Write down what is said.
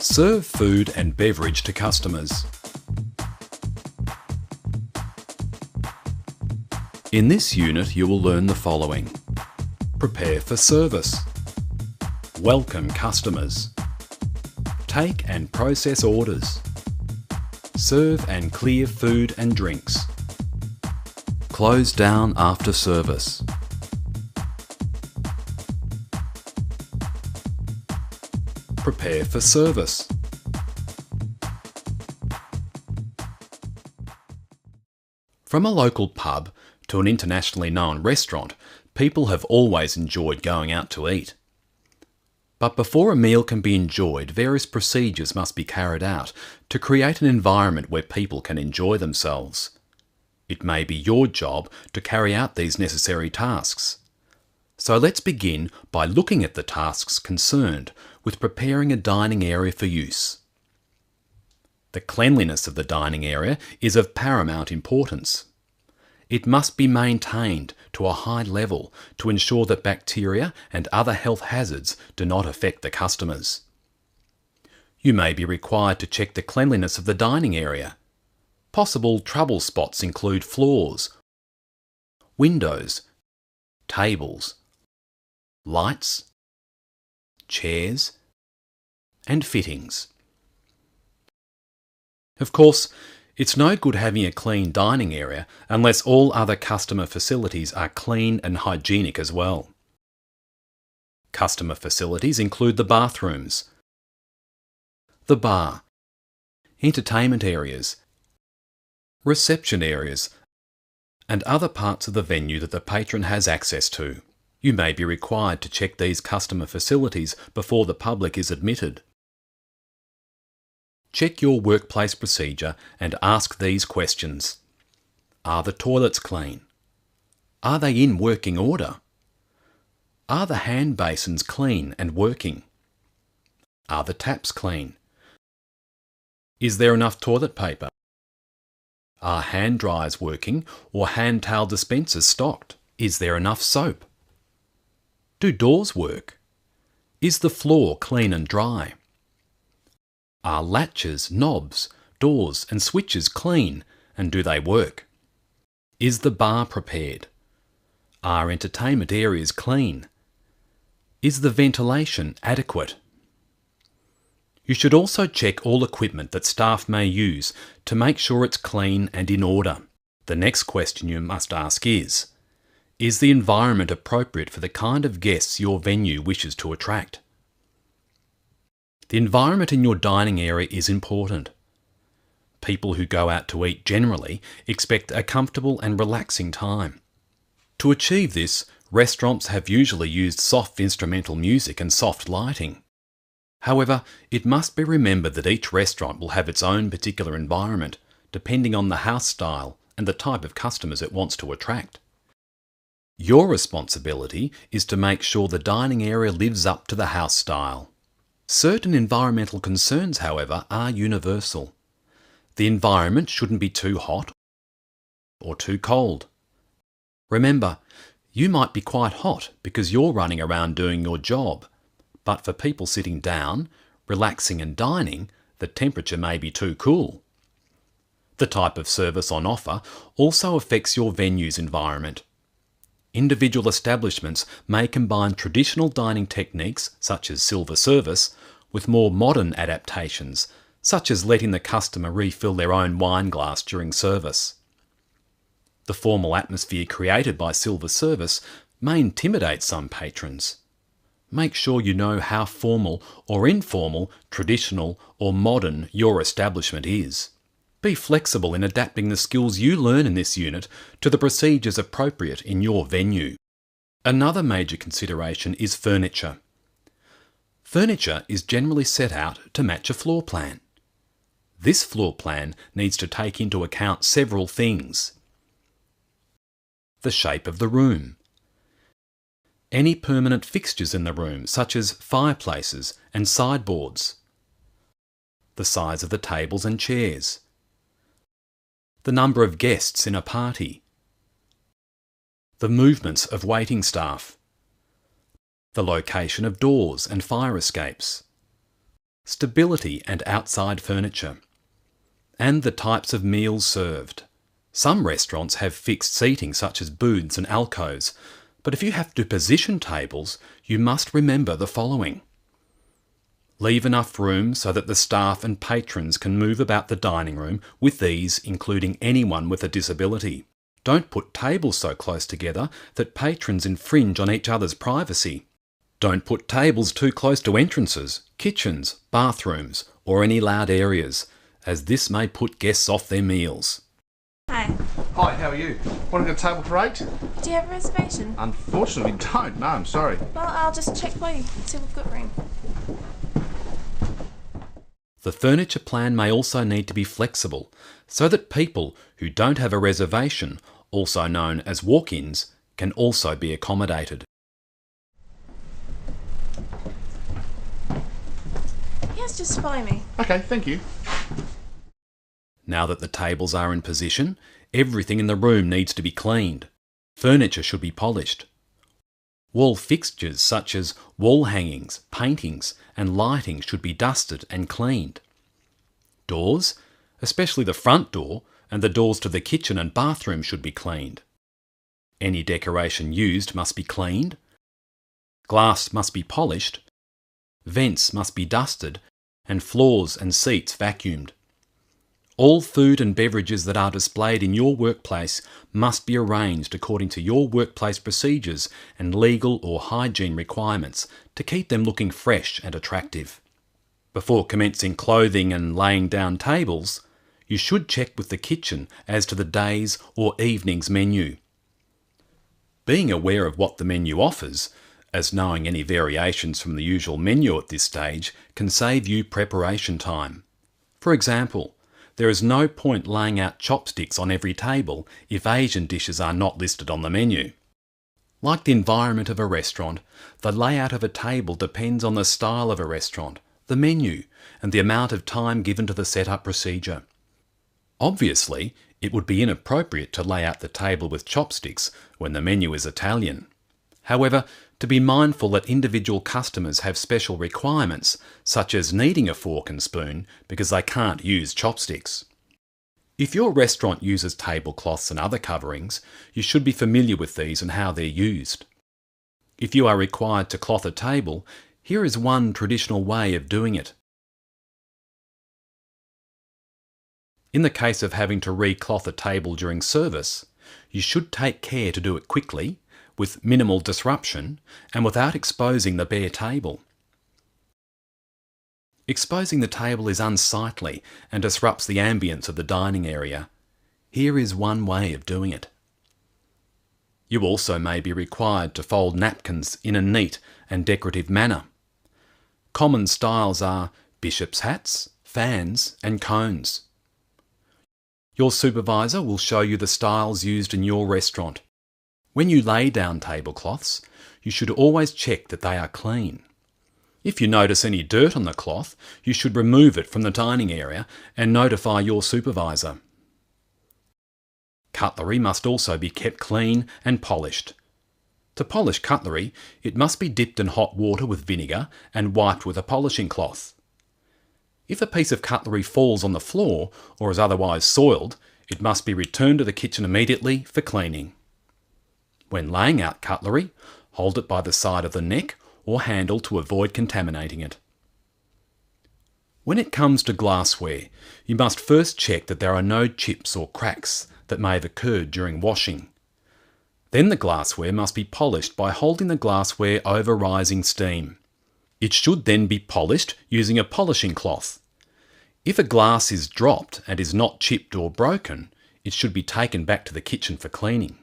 Serve food and beverage to customers. In this unit, you will learn the following. Prepare for service. Welcome customers. Take and process orders. Serve and clear food and drinks. Close down after service. Prepare for service. From a local pub to an internationally known restaurant, people have always enjoyed going out to eat. But before a meal can be enjoyed, various procedures must be carried out to create an environment where people can enjoy themselves. It may be your job to carry out these necessary tasks. So let's begin by looking at the tasks concerned with preparing a dining area for use. The cleanliness of the dining area is of paramount importance. It must be maintained to a high level to ensure that bacteria and other health hazards do not affect the customers. You may be required to check the cleanliness of the dining area. Possible trouble spots include floors, windows, tables, lights, chairs, and fittings. Of course, it's no good having a clean dining area unless all other customer facilities are clean and hygienic as well. Customer facilities include the bathrooms, the bar, entertainment areas, reception areas, and other parts of the venue that the patron has access to. You may be required to check these customer facilities before the public is admitted. Check your workplace procedure and ask these questions. Are the toilets clean? Are they in working order? Are the hand basins clean and working? Are the taps clean? Is there enough toilet paper? Are hand dryers working or hand towel dispensers stocked? Is there enough soap? Do doors work? Is the floor clean and dry? Are latches, knobs, doors and switches clean and do they work? Is the bar prepared? Are entertainment areas clean? Is the ventilation adequate? You should also check all equipment that staff may use to make sure it's clean and in order. The next question you must ask is the environment appropriate for the kind of guests your venue wishes to attract? The environment in your dining area is important. People who go out to eat generally expect a comfortable and relaxing time. To achieve this, restaurants have usually used soft instrumental music and soft lighting. However, it must be remembered that each restaurant will have its own particular environment, depending on the house style and the type of customers it wants to attract. Your responsibility is to make sure the dining area lives up to the house style. Certain environmental concerns, however, are universal. The environment shouldn't be too hot or too cold. Remember, you might be quite hot because you're running around doing your job, but for people sitting down, relaxing and dining, the temperature may be too cool. The type of service on offer also affects your venue's environment. Individual establishments may combine traditional dining techniques, such as silver service, with more modern adaptations, such as letting the customer refill their own wine glass during service. The formal atmosphere created by silver service may intimidate some patrons. Make sure you know how formal or informal, traditional or modern your establishment is. Be flexible in adapting the skills you learn in this unit to the procedures appropriate in your venue. Another major consideration is furniture. Furniture is generally set out to match a floor plan. This floor plan needs to take into account several things. The shape of the room. Any permanent fixtures in the room, such as fireplaces and sideboards. The size of the tables and chairs. The number of guests in a party. The movements of waiting staff. The location of doors and fire escapes. stability and outside furniture, and the types of meals served. Some restaurants have fixed seating such as booths and alcoves, but if you have to position tables, you must remember the following. Leave enough room so that the staff and patrons can move about the dining room with ease, including anyone with a disability. Don't put tables so close together that patrons infringe on each other's privacy. Don't put tables too close to entrances, kitchens, bathrooms, or any loud areas, as this may put guests off their meals. Hi. Hi, how are you? Want to get a table for 8? Do you have a reservation? Unfortunately, we don't. No, I'm sorry. Well, I'll just check for you, see if we've got room. The furniture plan may also need to be flexible so that people who don't have a reservation, also known as walk-ins, can also be accommodated. Yes, just follow me. Okay, thank you. Now that the tables are in position, everything in the room needs to be cleaned. Furniture should be polished. Wall fixtures such as wall hangings, paintings and lighting should be dusted and cleaned. Doors, especially the front door and the doors to the kitchen and bathroom, should be cleaned. Any decoration used must be cleaned. Glass must be polished. Vents must be dusted and floors and seats vacuumed. All food and beverages that are displayed in your workplace must be arranged according to your workplace procedures and legal or hygiene requirements to keep them looking fresh and attractive. Before commencing clothing and laying down tables, you should check with the kitchen as to the day's or evening's menu. Being aware of what the menu offers, as knowing any variations from the usual menu at this stage, can save you preparation time. For example, there is no point laying out chopsticks on every table if Asian dishes are not listed on the menu. Like the environment of a restaurant, the layout of a table depends on the style of a restaurant, the menu, and the amount of time given to the setup procedure. Obviously, it would be inappropriate to lay out the table with chopsticks when the menu is Italian. However, to be mindful that individual customers have special requirements, such as needing a fork and spoon because they can't use chopsticks. If your restaurant uses tablecloths and other coverings, you should be familiar with these and how they're used. If you are required to cloth a table, here is one traditional way of doing it. In the case of having to re-cloth a table during service, you should take care to do it quickly, with minimal disruption, and without exposing the bare table. Exposing the table is unsightly and disrupts the ambience of the dining area. Here is one way of doing it. You also may be required to fold napkins in a neat and decorative manner. Common styles are bishop's hats, fans, and cones. Your supervisor will show you the styles used in your restaurant. When you lay down tablecloths, you should always check that they are clean. If you notice any dirt on the cloth, you should remove it from the dining area and notify your supervisor. Cutlery must also be kept clean and polished. To polish cutlery, it must be dipped in hot water with vinegar and wiped with a polishing cloth. If a piece of cutlery falls on the floor or is otherwise soiled, it must be returned to the kitchen immediately for cleaning. When laying out cutlery, hold it by the side of the neck or handle to avoid contaminating it. When it comes to glassware, you must first check that there are no chips or cracks that may have occurred during washing. Then the glassware must be polished by holding the glassware over rising steam. It should then be polished using a polishing cloth. If a glass is dropped and is not chipped or broken, it should be taken back to the kitchen for cleaning.